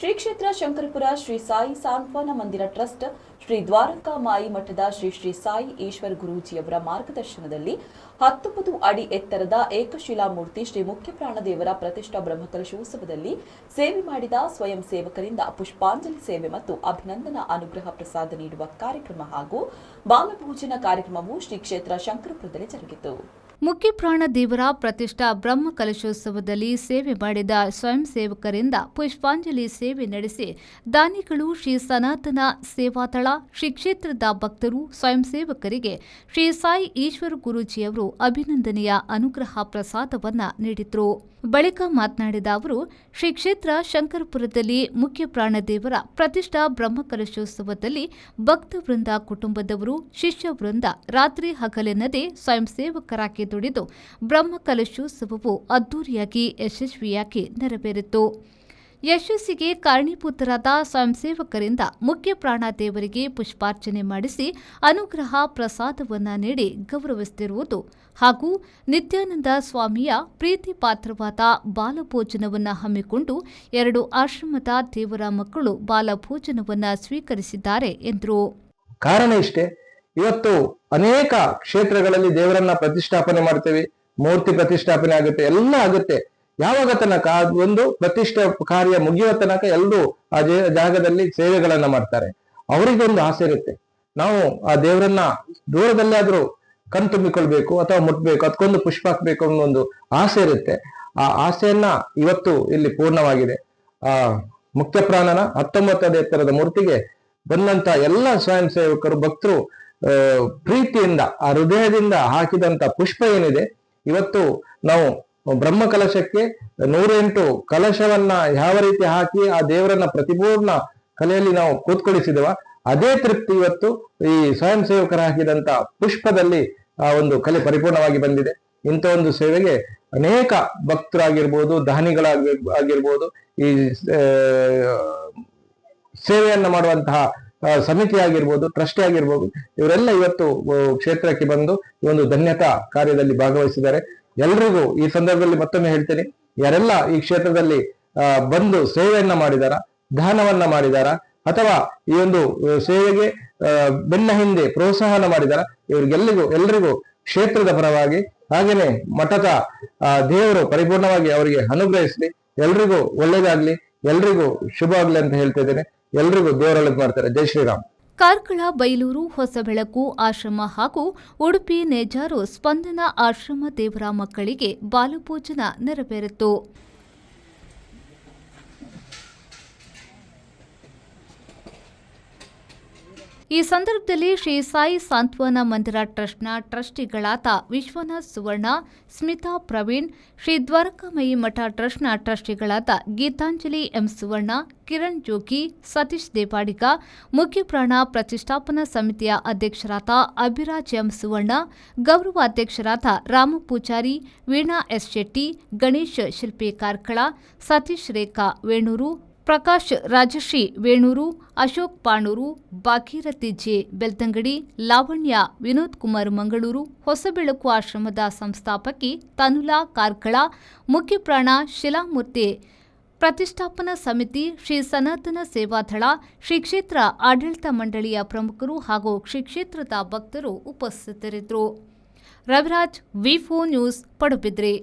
ಶ್ರೀ ಕ್ಷೇತ್ರ ಶಂಕರಪುರ ಶ್ರೀ ಸಾಯಿ ಸಾಂತ್ವನ ಮಂದಿರ ಟ್ರಸ್ಟ್ ಶ್ರೀ ದ್ವಾರಕಾ ಮಾಯಿ ಮಠದ ಶ್ರೀ ಶ್ರೀ ಸಾಯಿ ಈಶ್ವರ ಗುರೂಜಿಯವರ ಮಾರ್ಗದರ್ಶನದಲ್ಲಿ 19 ಅಡಿ ಎತ್ತರದ ಏಕಶಿಲಾ ಮೂರ್ತಿ ಶ್ರೀ ಮುಖ್ಯ ಪ್ರಾಣದೇವರ ಪ್ರತಿಷ್ಠಾ ಬ್ರಹ್ಮಕಲಶೋತ್ಸವದಲ್ಲಿ ಸೇವೆ ಮಾಡಿದ ಸ್ವಯಂ ಸೇವಕರಿಂದ ಪುಷ್ಪಾಂಜಲಿ ಸೇವೆ ಮತ್ತು ಅಭಿನಂದನಾ ಅನುಗ್ರಹ ಪ್ರಸಾದ ನೀಡುವ ಕಾರ್ಯಕ್ರಮ ಹಾಗೂ ಬಾಲಭೋಜನ ಕಾರ್ಯಕ್ರಮವು ಶ್ರೀ ಕ್ಷೇತ್ರ ಶಂಕರಪುರದಲ್ಲಿ ಜರುಗಿತು. ಮುಖ್ಯ ಪ್ರಾಣದೇವರ ಪ್ರತಿಷ್ಠಾ ಬ್ರಹ್ಮ ಕಲಶೋತ್ಸವದಲ್ಲಿ ಸೇವೆ ಮಾಡಿದ ಸ್ವಯಂ ಸೇವಕರಿಂದ ಪುಷ್ಪಾಂಜಲಿ ಸೇವೆ ನಡೆಸಿ ದಾನಿಗಳು ಶ್ರೀ ಸನಾತನ ಸೇವಾದಳ ಶ್ರೀ ಕ್ಷೇತ್ರದ ಭಕ್ತರು ಸ್ವಯಂ ಸೇವಕರಿಗೆ ಶ್ರೀ ಸಾಯಿ ಈಶ್ವರ ಗುರೂಜಿಯವರು ಅಭಿನಂದನೆಯ ಅನುಗ್ರಹ ಪ್ರಸಾದವನ್ನ ನೀಡಿದರು. ಬಳಿಕ ಮಾತನಾಡಿದ ಅವರು ಶ್ರೀ ಕ್ಷೇತ್ರ ಶಂಕರಪುರದಲ್ಲಿ ಮುಖ್ಯ ಪ್ರಾಣದೇವರ ಪ್ರತಿಷ್ಠಾ ಬ್ರಹ್ಮ ಕಲಶೋತ್ಸವದಲ್ಲಿ ಭಕ್ತ ವೃಂದ ಕುಟುಂಬದವರು ಶಿಷ್ಯ ವೃಂದ ರಾತ್ರಿ ಹಗಲೆನ್ನದೇ ಸ್ವಯಂ ಸೇವಕರಾಗಿ ದುಡಿದು ಬ್ರಹ್ಮ ಕಲಶೋತ್ಸವವು ಅದ್ದೂರಿಯಾಗಿ ಯಶಸ್ವಿಯಾಗಿ ನೆರವೇರಿತು. ಯಶಸ್ಸಿಗೆ ಕಾರಣೀಭೂತರಾದ ಸ್ವಯಂ ಸೇವಕರಿಂದ ಮುಖ್ಯ ಪ್ರಾಣದೇವರಿಗೆ ಪುಷ್ಪಾರ್ಚನೆ ಮಾಡಿಸಿ ಅನುಗ್ರಹ ಪ್ರಸಾದವನ್ನ ನೀಡಿ ಗೌರವಿಸುತ್ತಿರುವುದು ಹಾಗೂ ನಿತ್ಯಾನಂದ ಸ್ವಾಮಿಯ ಪ್ರೀತಿ ಪಾತ್ರವಾದ ಬಾಲಭೋಜನವನ್ನು ಹಮ್ಮಿಕೊಂಡು 2 ಆಶ್ರಮದ ದೇವರ ಮಕ್ಕಳು ಬಾಲಭೋಜನವನ್ನು ಸ್ವೀಕರಿಸಿದ್ದಾರೆ ಎಂದರು. ಕಾರಣ ಇಷ್ಟೇ, ಇವತ್ತು ಅನೇಕ ಕ್ಷೇತ್ರಗಳಲ್ಲಿ ದೇವರನ್ನ ಪ್ರತಿಷ್ಠಾಪನೆ ಮಾಡ್ತೇವೆ, ಮೂರ್ತಿ ಪ್ರತಿಷ್ಠಾಪನೆ ಆಗುತ್ತೆ, ಎಲ್ಲ ಆಗುತ್ತೆ. ಯಾವಾಗ ತನಕ ಒಂದು ಪ್ರತಿಷ್ಠೆ ಕಾರ್ಯ ಮುಗಿಯುವ ತನಕ ಎಲ್ಲರೂ ಆ ಜಾಗದಲ್ಲಿ ಸೇವೆಗಳನ್ನ ಮಾಡ್ತಾರೆ. ಅವರಿಗೊಂದು ಆಸೆ ಇರುತ್ತೆ, ನಾವು ಆ ದೇವರನ್ನ ದೂರದಲ್ಲಾದ್ರೂ ಕಣ್ತುಂಬಿಕೊಳ್ಬೇಕು ಅಥವಾ ಮುಟ್ಬೇಕು, ಅದಕ್ಕೊಂದು ಪುಷ್ಪ ಹಾಕ್ಬೇಕು ಅನ್ನೋ ಒಂದು ಆಸೆ ಇರುತ್ತೆ. ಆ ಆಸೆಯನ್ನ ಇವತ್ತು ಇಲ್ಲಿ ಪೂರ್ಣವಾಗಿದೆ. ಆ ಮುಖ್ಯ ಪ್ರಾಣನ 19 ಅಡಿ ಎತ್ತರದ ಮೂರ್ತಿಗೆ ಬಂದಂತ ಎಲ್ಲ ಸ್ವಯಂ ಸೇವಕರು ಭಕ್ತರು ಪ್ರೀತಿಯಿಂದ ಆ ಹೃದಯದಿಂದ ಹಾಕಿದಂತ ಪುಷ್ಪ ಏನಿದೆ, ಇವತ್ತು ನಾವು ಬ್ರಹ್ಮ ಕಲಶಕ್ಕೆ 108 ಕಲಶವನ್ನ ಯಾವ ರೀತಿ ಹಾಕಿ ಆ ದೇವರನ್ನ ಪ್ರತಿಪೂರ್ಣ ಕಲೆಯಲ್ಲಿ ನಾವು ಕೂತ್ಕೊಳಿಸಿದವ, ಅದೇ ತೃಪ್ತಿ ಇವತ್ತು ಈ ಸ್ವಯಂ ಸೇವಕರು ಹಾಕಿದಂತ ಪುಷ್ಪದಲ್ಲಿ ಆ ಒಂದು ಕಲೆ ಪರಿಪೂರ್ಣವಾಗಿ ಬಂದಿದೆ. ಇಂಥ ಒಂದು ಸೇವೆಗೆ ಅನೇಕ ಭಕ್ತರಾಗಿರ್ಬೋದು, ದಾನಿಗಳಾಗಿರ್ಬೋದು, ಈ ಸೇವೆಯನ್ನ ಮಾಡುವಂತಹ ಸಮಿತಿ ಆಗಿರ್ಬೋದು, ಟ್ರಸ್ಟಿ ಆಗಿರ್ಬೋದು, ಇವರೆಲ್ಲ ಇವತ್ತು ಕ್ಷೇತ್ರಕ್ಕೆ ಬಂದು ಈ ಒಂದು ಧನ್ಯತಾ ಕಾರ್ಯದಲ್ಲಿ ಭಾಗವಹಿಸಿದ್ದಾರೆ. ಎಲ್ರಿಗೂ ಈ ಸಂದರ್ಭದಲ್ಲಿ ಮತ್ತೊಮ್ಮೆ ಹೇಳ್ತೇನೆ, ಯಾರೆಲ್ಲ ಈ ಕ್ಷೇತ್ರದಲ್ಲಿ ಬಂದು ಸೇವೆಯನ್ನ ಮಾಡಿದಾರ, ದಾನವನ್ನ ಮಾಡಿದಾರ, ಅಥವಾ ಈ ಒಂದು ಸೇವೆಗೆ ಬೆನ್ನ ಹಿಂದೆ ಪ್ರೋತ್ಸಾಹನ ಮಾಡಿದಾರ, ಎಲ್ರಿಗೂ ಕ್ಷೇತ್ರದ ಪರವಾಗಿ ಹಾಗೇನೆ ಮಠದ ದೇವರು ಪರಿಪೂರ್ಣವಾಗಿ ಅವರಿಗೆ ಅನುಗ್ರಹಿಸಲಿ, ಎಲ್ರಿಗೂ ಒಳ್ಳೇದಾಗ್ಲಿ, ಎಲ್ರಿಗೂ ಶುಭ ಆಗ್ಲಿ ಅಂತ ಹೇಳ್ತಾ ಇದ್ದೇನೆ. ಎಲ್ರಿಗೂ ದೇವರೊಳ್ಳೇದು ಮಾಡ್ತಾರೆ. ಜೈ ಶ್ರೀರಾಮ್. ಕಾರ್ಕಳ, ಬೈಲೂರು, ಹೊಸಬೆಳಕು ಆಶ್ರಮ ಹಾಗೂ ಉಡುಪಿ ನೇಜಾರು ಸ್ಪಂದನ ಆಶ್ರಮ ದೇವರ ಮಕ್ಕಳಿಗೆ ಬಾಲಭೋಜನ ನೆರವೇರಿತು. ಈ ಸಂದರ್ಭದಲ್ಲಿ ಶ್ರೀ ಸಾಯಿ ಸಾಂತ್ವನ ಮಂದಿರ ಟ್ರಸ್ಟ್ನ ಟ್ರಸ್ಟಿಗಳಾದ ವಿಶ್ವನಾಥ್ ಸುವರ್ಣ, ಸ್ಮಿತಾ ಪ್ರವೀಣ್, ಶ್ರೀ ದ್ವಾರಕಾಮಯಿ ಮಠ ಟ್ರಸ್ಟ್ನ ಟ್ರಸ್ಟಿಗಳಾದ ಗೀತಾಂಜಲಿ ಎಂ ಸುವರ್ಣ, ಕಿರಣ್ ಜೋಗಿ, ಸತೀಶ್ ದೇವಾಡಿಗ, ಮುಖ್ಯ ಪ್ರಾಣ ಪ್ರತಿಷ್ಠಾಪನಾ ಸಮಿತಿಯ ಅಧ್ಯಕ್ಷರಾದ ಅಭಿರಾಜ್ ಎಂ ಸುವರ್ಣ, ಗೌರವ ಅಧ್ಯಕ್ಷರಾದ ರಾಮ ಪೂಜಾರಿ, ವೀಣಾ ಎಸ್ ಶೆಟ್ಟಿ, ಗಣೇಶ್ ಶಿಲ್ಪಿ ಕಾರ್ಕಳ, ಸತೀಶ್ ರೇಖಾ ವೇಣೂರು, ಪ್ರಕಾಶ್ ರಾಜಶ್ರೀ ವೇಣೂರು, ಅಶೋಕ್ ಪಾಣೂರು, ಭಾಗೀರಥಿ ಜೆ ಬೆಳ್ತಂಗಡಿ, ಲಾವಣ್ಯ ವಿನೋದ್ ಕುಮಾರ್ ಮಂಗಳೂರು, ಹೊಸಬೆಳಕು ಆಶ್ರಮದ ಸಂಸ್ಥಾಪಕಿ ತನುಲಾ ಕಾರ್ಕಳ, ಮುಖ್ಯ ಪ್ರಾಣ ಶಿಲಾಮೂರ್ತಿ ಪ್ರತಿಷ್ಠಾಪನಾ ಸಮಿತಿ, ಶ್ರೀ ಸನಾತನ ಸೇವಾದಳ, ಶ್ರೀ ಕ್ಷೇತ್ರ ಆಡಳಿತ ಮಂಡಳಿಯ ಪ್ರಮುಖರು ಹಾಗೂ ಶ್ರೀ ಕ್ಷೇತ್ರದ ಭಕ್ತರು ಉಪಸ್ಥಿತರಿದ್ದರು. ರವಿರಾಜ್, ವಿ4 ನ್ಯೂಸ್, ಪಡುಬಿದ್ರೆ.